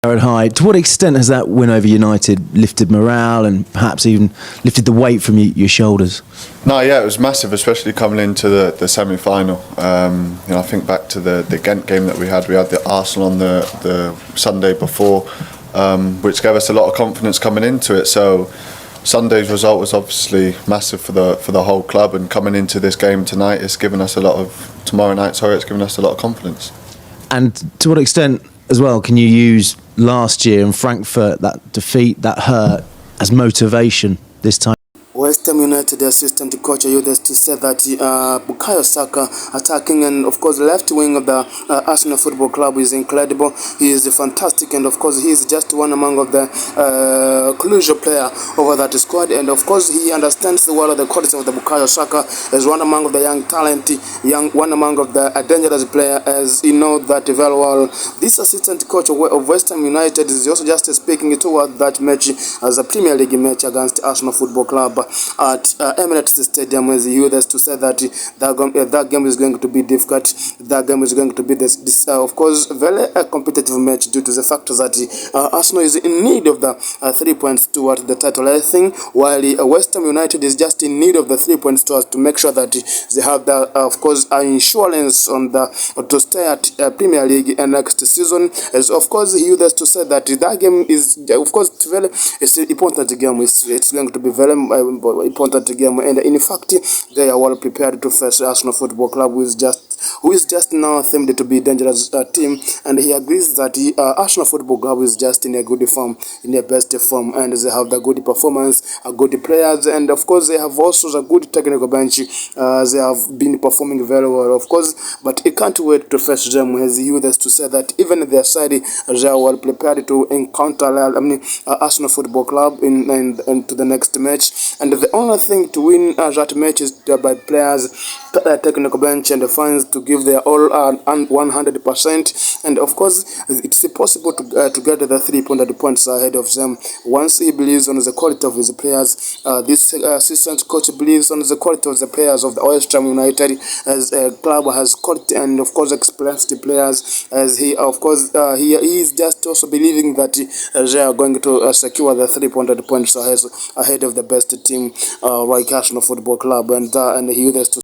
High. To what extent has that win over United lifted morale and perhaps even lifted the weight from your shoulders? No, yeah, it was massive, especially coming into the semi-final. I think back to the Ghent game that we had. We had the Arsenal on the Sunday before, which gave us a lot of confidence coming into it. So Sunday's result was obviously massive for the whole club, and coming into this game tonight, it's given us a lot of it's given us a lot of confidence. And to what extent as well can you use last year in Frankfurt, that defeat, that hurt, as motivation this time? Westham United assistant coach used to say that Bukayo Saka, attacking and of course left wing of the Arsenal Football Club, is incredible. He is fantastic, and of course he is just one among of the crucial player over that squad. And of course he understands the well of the quality of the Bukayo Saka as one among of the young talent, one among of the dangerous player, as you know that very well. This assistant coach of Westham United is also just speaking toward that match as a Premier League match against Arsenal Football Club at Emirates Stadium, as he used to say that that game is going to be difficult. That game is going to be this of course very competitive match, due to the fact that Arsenal is in need of the 3 points towards the title, I think, while West Ham United is just in need of the 3 points to make sure that they have the of course insurance on to stay at Premier League next season. As of course he used to say that that game is of course it's an important game. It's going to be very important game, and in fact they are well prepared to face Arsenal Football Club, who is just now themed to be dangerous team. And he agrees that Arsenal Football Club is just in a good form, in their best form, and they have the good performance, good players, and of course they have also the good technical bench. They have been performing very well, of course, but he can't wait to face them, as he used to say that even their side they are well prepared to encounter Arsenal Football Club in to the next match. And the only thing to win that match is by players, technical bench, and the fans to give their all 100%. And of course, it's possible to get the 3 points ahead of them once he believes on the quality of his players. This assistant coach believes on the quality of the players of the West Ham United, as a club has quality and of course experienced players. As he of course he is just also believing that they are going to secure the 3 points ahead of the best team like Arsenal Football Club, and he used to